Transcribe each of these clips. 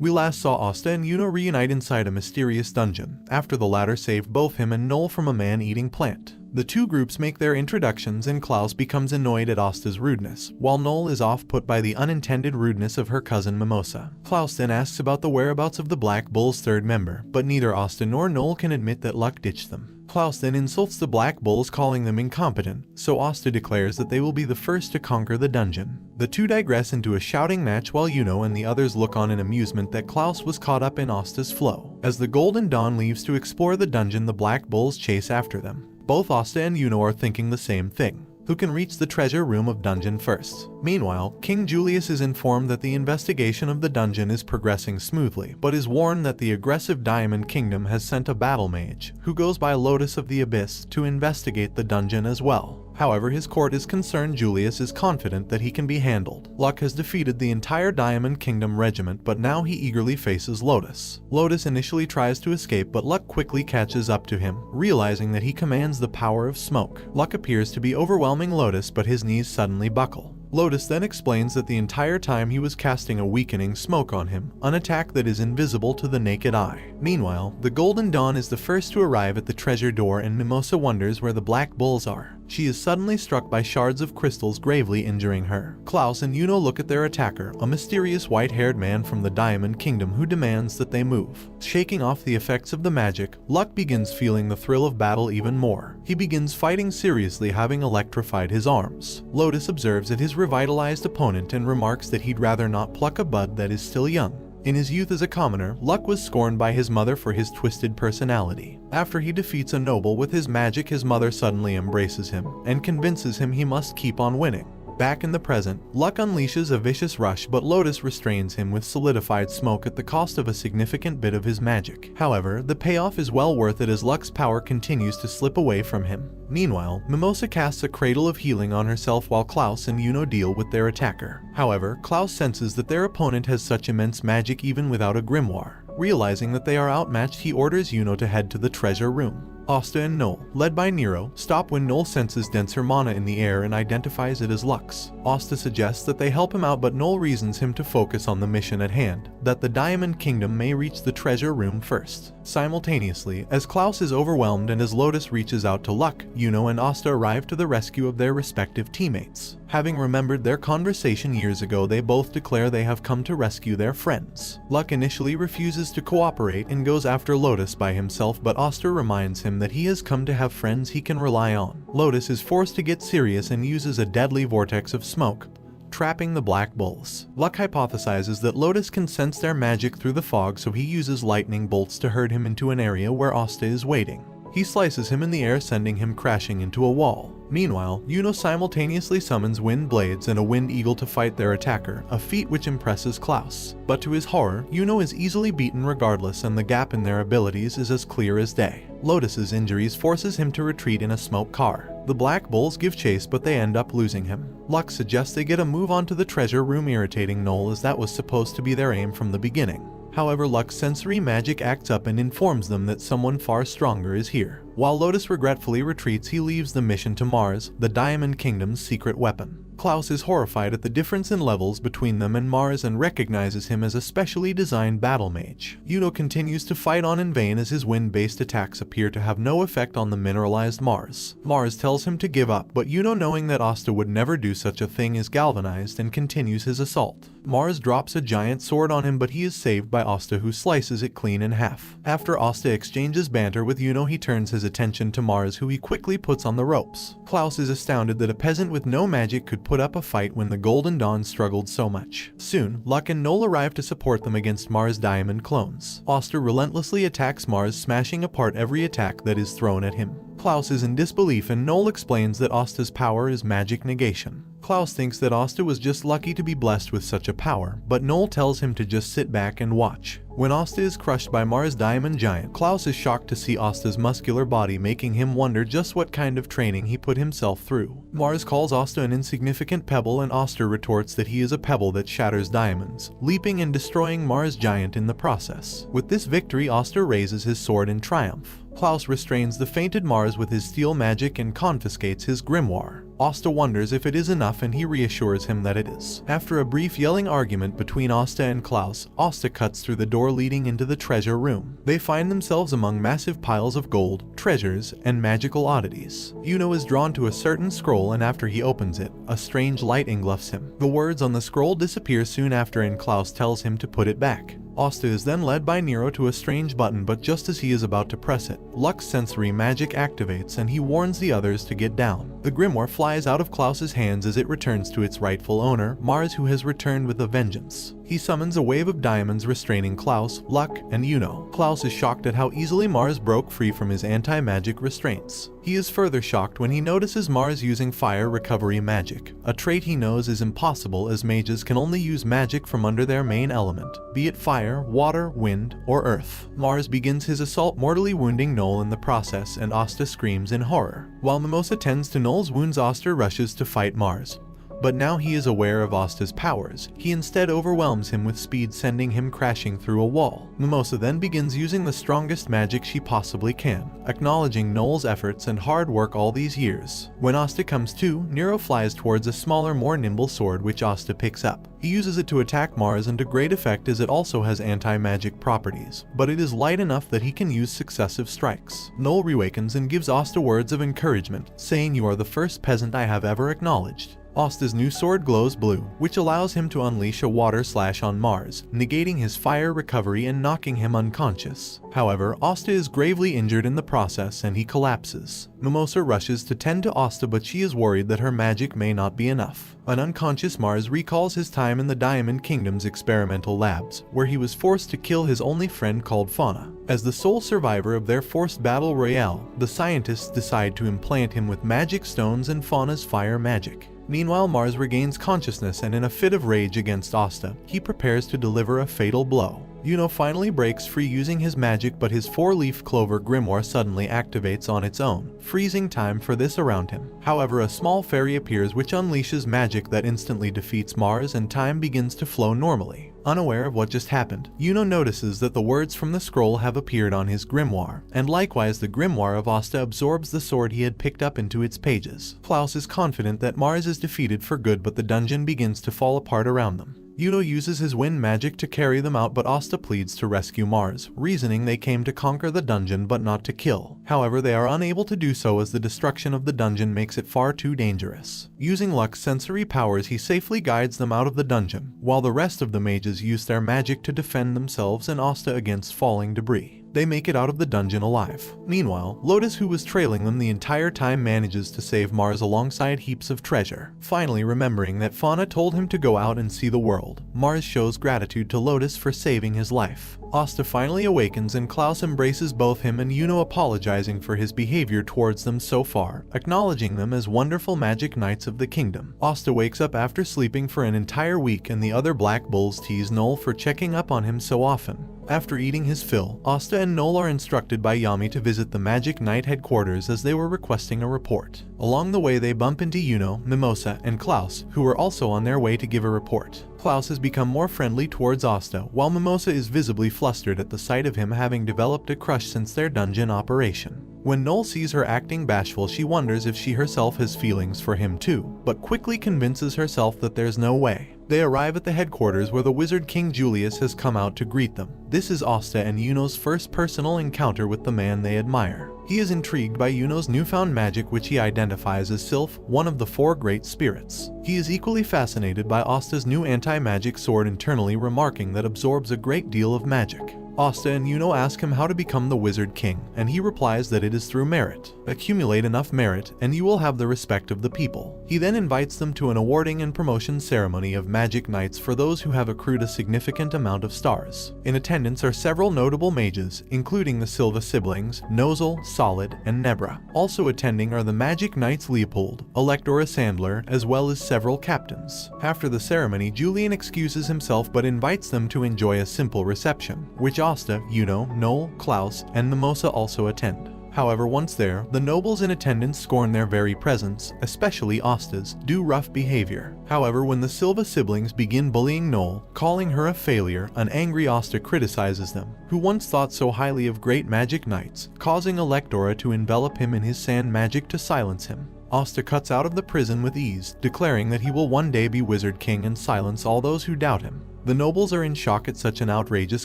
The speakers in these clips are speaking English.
We last saw Asta and Yuno reunite inside a mysterious dungeon, after the latter saved both him and Noel from a man-eating plant. The two groups make their introductions and Klaus becomes annoyed at Asta's rudeness, while Noel is off-put by the unintended rudeness of her cousin Mimosa. Klaus then asks about the whereabouts of the Black Bull's third member, but neither Asta nor Noel can admit that Luck ditched them. Klaus then insults the Black Bulls, calling them incompetent, so Asta declares that they will be the first to conquer the dungeon. The two digress into a shouting match while Yuno and the others look on in amusement that Klaus was caught up in Asta's flow. As the Golden Dawn leaves to explore the dungeon, the Black Bulls chase after them. Both Asta and Yuno are thinking the same thing. Who can reach the treasure room of dungeon first? Meanwhile, King Julius is informed that the investigation of the dungeon is progressing smoothly, but is warned that the aggressive Diamond Kingdom has sent a battle mage, who goes by Lotus of the Abyss, to investigate the dungeon as well. However, his court is concerned. Julius is confident that he can be handled. Luck has defeated the entire Diamond Kingdom regiment, but now he eagerly faces Lotus. Lotus initially tries to escape, but Luck quickly catches up to him, realizing that he commands the power of smoke. Luck appears to be overwhelming Lotus, but his knees suddenly buckle. Lotus then explains that the entire time he was casting a weakening smoke on him, an attack that is invisible to the naked eye. Meanwhile, the Golden Dawn is the first to arrive at the treasure door, and Mimosa wonders where the Black Bulls are. She is suddenly struck by shards of crystals, gravely injuring her. Klaus and Yuno look at their attacker, a mysterious white-haired man from the Diamond Kingdom who demands that they move. Shaking off the effects of the magic, Luck begins feeling the thrill of battle even more. He begins fighting seriously, having electrified his arms. Lotus observes at his revitalized opponent and remarks that he'd rather not pluck a bud that is still young. In his youth as a commoner, Luck was scorned by his mother for his twisted personality. After he defeats a noble with his magic, his mother suddenly embraces him and convinces him he must keep on winning. Back in the present, Luck unleashes a vicious rush, but Lotus restrains him with solidified smoke at the cost of a significant bit of his magic. However, the payoff is well worth it as Luck's power continues to slip away from him. Meanwhile, Mimosa casts a cradle of healing on herself while Klaus and Yuno deal with their attacker. However, Klaus senses that their opponent has such immense magic even without a grimoire. Realizing that they are outmatched, he orders Yuno to head to the treasure room. Asta and Noel, led by Nero, stop when Noel senses denser mana in the air and identifies it as Luck's. Asta suggests that they help him out, but Noel reasons him to focus on the mission at hand, that the Diamond Kingdom may reach the treasure room first. Simultaneously, as Klaus is overwhelmed and as Lotus reaches out to Luck, Yuno and Asta arrive to the rescue of their respective teammates. Having remembered their conversation years ago, they both declare they have come to rescue their friends. Luck initially refuses to cooperate and goes after Lotus by himself, but Asta reminds him that he has come to have friends he can rely on. Lotus is forced to get serious and uses a deadly vortex of smoke, trapping the Black Bulls. Luck hypothesizes that Lotus can sense their magic through the fog, so he uses lightning bolts to herd him into an area where Asta is waiting. He slices him in the air, sending him crashing into a wall. Meanwhile, Yuno simultaneously summons wind blades and a wind eagle to fight their attacker, a feat which impresses Klaus. But to his horror, Yuno is easily beaten regardless, and the gap in their abilities is as clear as day. Lotus's injuries forces him to retreat in a smoke car. The Black Bulls give chase, but they end up losing him. Luck suggests they get a move onto the treasure room, irritating Noel as that was supposed to be their aim from the beginning. However, Luck's sensory magic acts up and informs them that someone far stronger is here. While Lotus regretfully retreats, he leaves the mission to Mars, the Diamond Kingdom's secret weapon. Klaus is horrified at the difference in levels between them and Mars and recognizes him as a specially designed battle mage. Yuno continues to fight on in vain as his wind-based attacks appear to have no effect on the mineralized Mars. Mars tells him to give up, but Yuno, knowing that Asta would never do such a thing, is galvanized and continues his assault. Mars drops a giant sword on him, but he is saved by Asta, who slices it clean in half. After Asta exchanges banter with Yuno, he turns his attention to Mars, who he quickly puts on the ropes. Klaus is astounded that a peasant with no magic could put up a fight when the Golden Dawn struggled so much. Soon, Luck and Noel arrive to support them against Mars' diamond clones. Asta relentlessly attacks Mars, smashing apart every attack that is thrown at him. Klaus is in disbelief, and Noel explains that Asta's power is magic negation. Klaus thinks that Asta was just lucky to be blessed with such a power, but Noel tells him to just sit back and watch. When Asta is crushed by Mars' diamond giant, Klaus is shocked to see Asta's muscular body, making him wonder just what kind of training he put himself through. Mars calls Asta an insignificant pebble, and Asta retorts that he is a pebble that shatters diamonds, leaping and destroying Mars' giant in the process. With this victory, Asta raises his sword in triumph. Klaus restrains the fainted Mars with his steel magic and confiscates his grimoire. Asta wonders if it is enough and he reassures him that it is. After a brief yelling argument between Asta and Klaus, Asta cuts through the door leading into the treasure room. They find themselves among massive piles of gold, treasures, and magical oddities. Yuno is drawn to a certain scroll, and after he opens it, a strange light engulfs him. The words on the scroll disappear soon after, and Klaus tells him to put it back. Asta is then led by Nero to a strange button, but just as he is about to press it, Luck's sensory magic activates and he warns the others to get down. The grimoire flies out of Klaus's hands as it returns to its rightful owner, Mars, who has returned with a vengeance. He summons a wave of diamonds restraining Klaus, Luck, and Yuno. Klaus is shocked at how easily Mars broke free from his anti-magic restraints. He is further shocked when he notices Mars using fire recovery magic, a trait he knows is impossible as mages can only use magic from under their main element, be it fire, water, wind, or earth. Mars begins his assault, mortally wounding Noel in the process, and Asta screams in horror. While Mimosa tends to Noel's wounds, Asta rushes to fight Mars. But now he is aware of Asta's powers. He instead overwhelms him with speed, sending him crashing through a wall. Mimosa then begins using the strongest magic she possibly can, acknowledging Noel's efforts and hard work all these years. When Asta comes to, Nero flies towards a smaller, more nimble sword which Asta picks up. He uses it to attack Mars, and to great effect as it also has anti-magic properties, but it is light enough that he can use successive strikes. Noel reawakens and gives Asta words of encouragement, saying, "You are the first peasant I have ever acknowledged." Asta's new sword glows blue, which allows him to unleash a water slash on Mars, negating his fire recovery and knocking him unconscious. However, Asta is gravely injured in the process and he collapses. Mimosa rushes to tend to Asta, but she is worried that her magic may not be enough. An unconscious Mars recalls his time in the Diamond Kingdom's experimental labs, where he was forced to kill his only friend called Fauna. As the sole survivor of their forced battle royale, the scientists decide to implant him with magic stones and Fauna's fire magic. Meanwhile, Mars regains consciousness, and in a fit of rage against Asta, he prepares to deliver a fatal blow. Yuno finally breaks free using his magic, but his four-leaf clover grimoire suddenly activates on its own, freezing time for this around him. However, a small fairy appears which unleashes magic that instantly defeats Mars, and time begins to flow normally. Unaware of what just happened, Yuno notices that the words from the scroll have appeared on his grimoire, and likewise the grimoire of Asta absorbs the sword he had picked up into its pages. Klaus is confident that Mars is defeated for good, but the dungeon begins to fall apart around them. Yuno uses his wind magic to carry them out, but Asta pleads to rescue Mars, reasoning they came to conquer the dungeon but not to kill. However, they are unable to do so as the destruction of the dungeon makes it far too dangerous. Using Luck's sensory powers, he safely guides them out of the dungeon, while the rest of the mages use their magic to defend themselves and Asta against falling debris. They make it out of the dungeon alive. Meanwhile, Lotus, who was trailing them the entire time, manages to save Mars alongside heaps of treasure. Finally, remembering that Fauna told him to go out and see the world, Mars shows gratitude to Lotus for saving his life. Asta finally awakens and Klaus embraces both him and Yuno, apologizing for his behavior towards them so far, acknowledging them as wonderful magic knights of the kingdom. Asta wakes up after sleeping for an entire week, and the other Black Bulls tease Noel for checking up on him so often. After eating his fill, Asta and Noel are instructed by Yami to visit the Magic Knight headquarters as they were requesting a report. Along the way, they bump into Yuno, Mimosa, and Klaus, who are also on their way to give a report. Klaus has become more friendly towards Asta, while Mimosa is visibly flustered at the sight of him, having developed a crush since their dungeon operation. When Noel sees her acting bashful, she wonders if she herself has feelings for him too, but quickly convinces herself that there's no way. They arrive at the headquarters where the Wizard King Julius has come out to greet them. This is Asta and Yuno's first personal encounter with the man they admire. He is intrigued by Yuno's newfound magic, which he identifies as Sylph, one of the four great spirits. He is equally fascinated by Asta's new anti-magic sword, internally remarking that absorbs a great deal of magic. Asta and Yuno ask him how to become the Wizard King, and he replies that it is through merit. Accumulate enough merit, and you will have the respect of the people. He then invites them to an awarding and promotion ceremony of Magic Knights for those who have accrued a significant amount of stars. In attendance are several notable mages, including the Silva siblings, Nozel, Solid, and Nebra. Also attending are the Magic Knights Leopold, Electora Sandler, as well as several captains. After the ceremony, Julian excuses himself but invites them to enjoy a simple reception, which Asta, Yuno, Noel, Klaus, and Mimosa also attend. However, once there, the nobles in attendance scorn their very presence, especially Asta's, due rough behavior. However, when the Silva siblings begin bullying Noel, calling her a failure, an angry Asta criticizes them, who once thought so highly of great magic knights, causing Electora to envelop him in his sand magic to silence him. Asta cuts out of the prison with ease, declaring that he will one day be Wizard King and silence all those who doubt him. The nobles are in shock at such an outrageous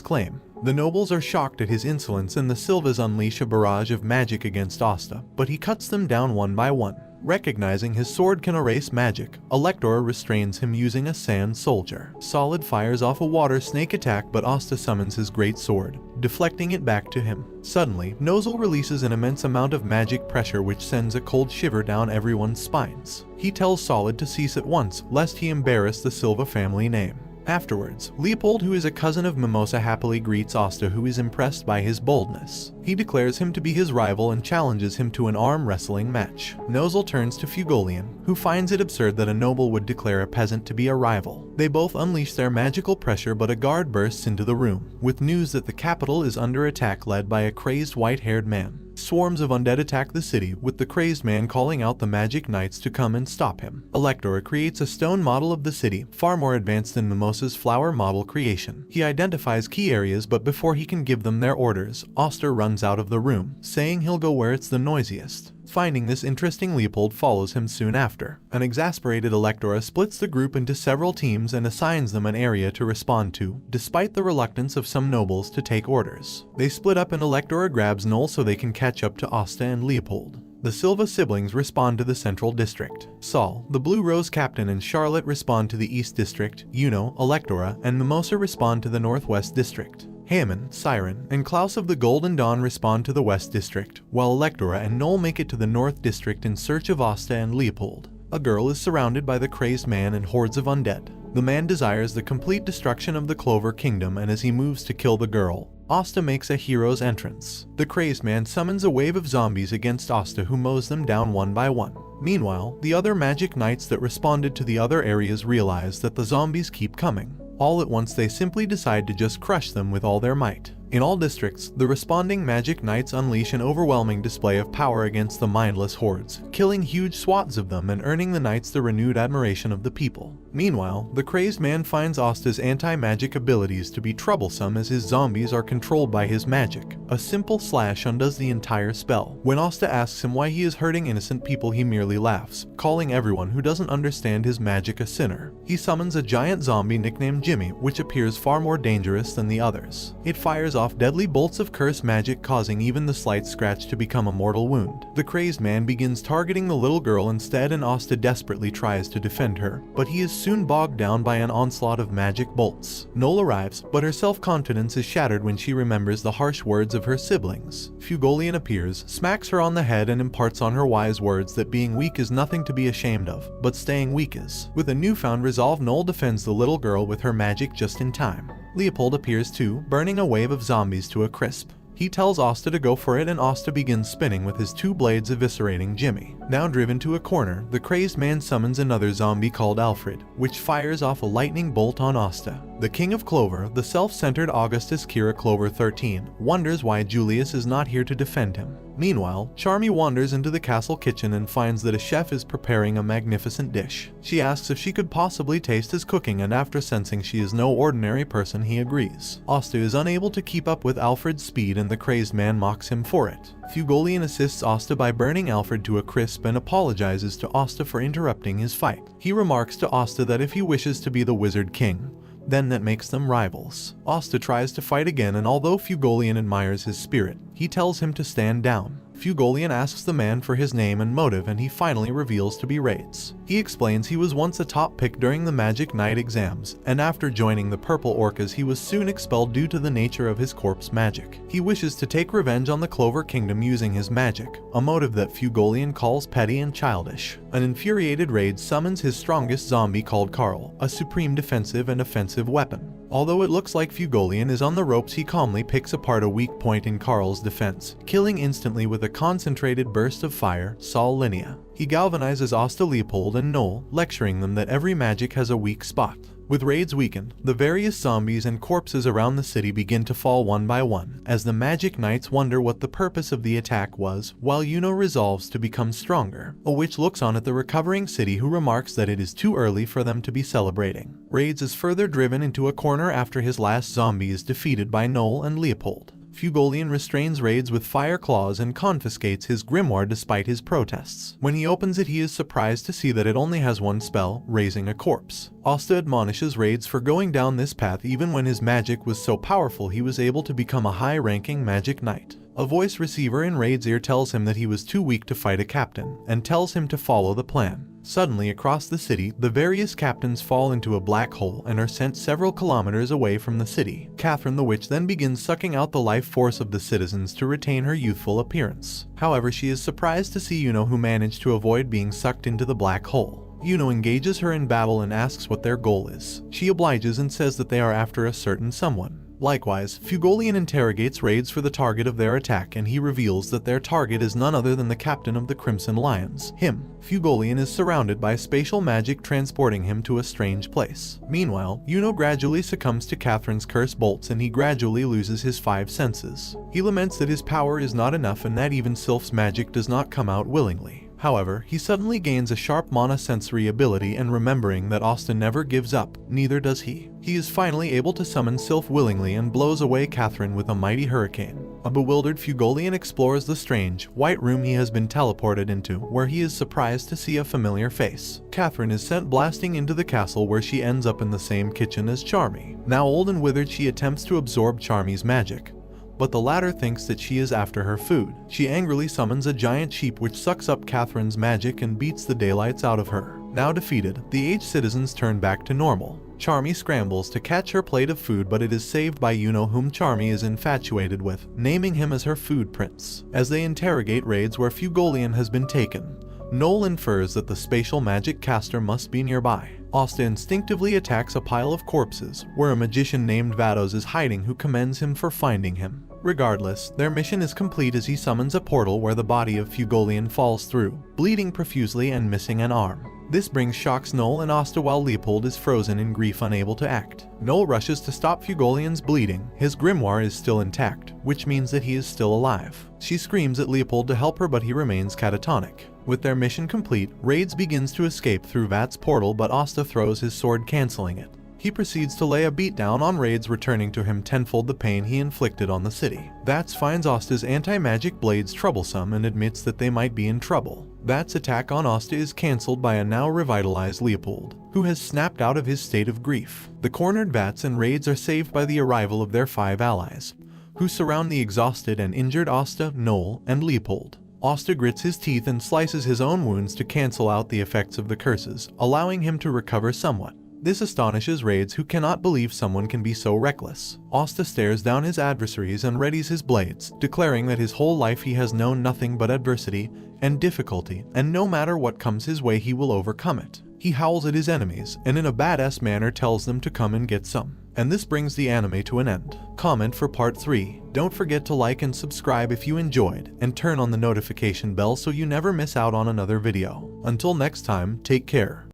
claim. The nobles are shocked at his insolence and the Silvas unleash a barrage of magic against Asta, but he cuts them down one by one. Recognizing his sword can erase magic, Elector restrains him using a sand soldier. Solid fires off a water snake attack, but Asta summons his great sword, deflecting it back to him. Suddenly, Nozzle releases an immense amount of magic pressure which sends a cold shiver down everyone's spines. He tells Solid to cease at once, lest he embarrass the Silva family name. Afterwards, Leopold, who is a cousin of Mimosa, happily greets Asta, who is impressed by his boldness. He declares him to be his rival and challenges him to an arm wrestling match. Nozzle turns to Fugolian, who finds it absurd that a noble would declare a peasant to be a rival. They both unleash their magical pressure, but a guard bursts into the room, with news that the capital is under attack led by a crazed white-haired man. Swarms of undead attack the city, with the crazed man calling out the magic knights to come and stop him. Elector creates a stone model of the city, far more advanced than Mimosa's flower model creation. He identifies key areas, but before he can give them their orders, Asta runs out of the room, saying he'll go where it's the noisiest. Finding this interesting, Leopold follows him soon after. An exasperated Electora splits the group into several teams and assigns them an area to respond to, despite the reluctance of some nobles to take orders. They split up and Electora grabs Noel so they can catch up to Asta and Leopold. The Silva siblings respond to the Central District. Saul, the Blue Rose Captain, and Charlotte respond to the East District. Yuno, Electora, and Mimosa respond to the Northwest District. Hammond, Siren, and Klaus of the Golden Dawn respond to the West District, while Electora and Noel make it to the North District in search of Asta and Leopold. A girl is surrounded by the crazed man and hordes of undead. The man desires the complete destruction of the Clover Kingdom, and as he moves to kill the girl, Asta makes a hero's entrance. The crazed man summons a wave of zombies against Asta, who mows them down one by one. Meanwhile, the other magic knights that responded to the other areas realize that the zombies keep coming. All at once they simply decide to just crush them with all their might. In all districts, the responding magic knights unleash an overwhelming display of power against the mindless hordes, killing huge swaths of them and earning the knights the renewed admiration of the people. Meanwhile, the crazed man finds Asta's anti-magic abilities to be troublesome as his zombies are controlled by his magic. A simple slash undoes the entire spell. When Asta asks him why he is hurting innocent people, he merely laughs, calling everyone who doesn't understand his magic a sinner. He summons a giant zombie nicknamed Jimmy, which appears far more dangerous than the others. It fires off deadly bolts of curse magic, causing even the slight scratch to become a mortal wound. The crazed man begins targeting the little girl instead, and Asta desperately tries to defend her, but he is soon bogged down by an onslaught of magic bolts. Noel arrives, but her self-confidence is shattered when she remembers the harsh words of her siblings. Fugolian appears, smacks her on the head, and imparts on her wise words that being weak is nothing to be ashamed of, but staying weak is. With a newfound resolve, Noel defends the little girl with her magic just in time. Leopold appears too, burning a wave of zombies to a crisp. He tells Asta to go for it, and Asta begins spinning with his two blades, eviscerating Jimmy. Now driven to a corner, the crazed man summons another zombie called Alfred, which fires off a lightning bolt on Asta. The King of Clover, the self-centered Augustus Kira Clover 13, wonders why Julius is not here to defend him. Meanwhile, Charmy wanders into the castle kitchen and finds that a chef is preparing a magnificent dish. She asks if she could possibly taste his cooking, and after sensing she is no ordinary person, he agrees. Asta is unable to keep up with Alfred's speed, and the crazed man mocks him for it. Fugolian assists Asta by burning Alfred to a crisp and apologizes to Asta for interrupting his fight. He remarks to Asta that if he wishes to be the Wizard King, then that makes them rivals. Asta tries to fight again, and although Fugolian admires his spirit, he tells him to stand down. Fugolian asks the man for his name and motive, and he finally reveals to be Raids. He explains he was once a top pick during the Magic Knight exams, and after joining the Purple Orcas he was soon expelled due to the nature of his corpse magic. He wishes to take revenge on the Clover Kingdom using his magic, a motive that Fugolian calls petty and childish. An infuriated Raid summons his strongest zombie called Carl, a supreme defensive and offensive weapon. Although it looks like Fugolian is on the ropes, he calmly picks apart a weak point in Carl's defense, killing instantly with a concentrated burst of fire Sol Linea. He galvanizes Asta, Leopold, and Noel, lecturing them that every magic has a weak spot. With raids weakened, the various zombies and corpses around the city begin to fall one by one, as the Magic Knights wonder what the purpose of the attack was, while Yuno resolves to become stronger. A witch looks on at the recovering city, who remarks that it is too early for them to be celebrating. Raids is further driven into a corner after his last zombie is defeated by Noel and Leopold. Fugolian restrains raids with fire claws and confiscates his grimoire despite his protests. When he opens it, he is surprised to see that it only has one spell, raising a corpse. Asta admonishes Raids for going down this path even when his magic was so powerful he was able to become a high-ranking magic knight. A voice receiver in Raid's ear tells him that he was too weak to fight a captain, and tells him to follow the plan. Suddenly, across the city, the various captains fall into a black hole and are sent several kilometers away from the city. Catherine the Witch then begins sucking out the life force of the citizens to retain her youthful appearance. However, she is surprised to see Yuno, who managed to avoid being sucked into the black hole. Yuno engages her in battle and asks what their goal is. She obliges and says that they are after a certain someone. Likewise, Fugolian interrogates Raids for the target of their attack, and he reveals that their target is none other than the captain of the Crimson Lions, him. Fugolian is surrounded by spatial magic transporting him to a strange place. Meanwhile, Yuno gradually succumbs to Catherine's curse bolts and he gradually loses his 5 senses. He laments that his power is not enough and that even Sylph's magic does not come out willingly. However, he suddenly gains a sharp mana-sensory ability, and remembering that Asta never gives up, neither does he. He is finally able to summon Sylph willingly and blows away Catherine with a mighty hurricane. A bewildered Fugolian explores the strange, white room he has been teleported into, where he is surprised to see a familiar face. Catherine is sent blasting into the castle, where she ends up in the same kitchen as Charmy. Now old and withered, she attempts to absorb Charmy's magic, but the latter thinks that she is after her food. She angrily summons a giant sheep which sucks up Catherine's magic and beats the daylights out of her. Now defeated, the aged citizens turn back to normal. Charmy scrambles to catch her plate of food, but it is saved by Yuno, whom Charmy is infatuated with, naming him as her food prince. As they interrogate Raids where Fugolian has been taken, Noel infers that the spatial magic caster must be nearby. Asta instinctively attacks a pile of corpses, where a magician named Vados is hiding, who commends him for finding him. Regardless, their mission is complete as he summons a portal where the body of Fugolian falls through, bleeding profusely and missing an arm. This brings shocks Noel and Asta while Leopold is frozen in grief, unable to act. Noel rushes to stop Fugolian's bleeding. His grimoire is still intact, which means that he is still alive. She screams at Leopold to help her, but he remains catatonic. With their mission complete, Raids begins to escape through Vat's portal, but Asta throws his sword, cancelling it. He proceeds to lay a beatdown on Raids, returning to him tenfold the pain he inflicted on the city. Vats finds Asta's anti-magic blades troublesome and admits that they might be in trouble. Vat's attack on Asta is cancelled by a now revitalized Leopold, who has snapped out of his state of grief. The cornered Vats and Raids are saved by the arrival of their 5 allies, who surround the exhausted and injured Asta, Noel, and Leopold. Asta grits his teeth and slices his own wounds to cancel out the effects of the curses, allowing him to recover somewhat. This astonishes Raids, who cannot believe someone can be so reckless. Asta stares down his adversaries and readies his blades, declaring that his whole life he has known nothing but adversity and difficulty, and no matter what comes his way he will overcome it. He howls at his enemies, and in a badass manner tells them to come and get some. And this brings the anime to an end. Comment for part 3. Don't forget to like and subscribe if you enjoyed, and turn on the notification bell so you never miss out on another video. Until next time, take care.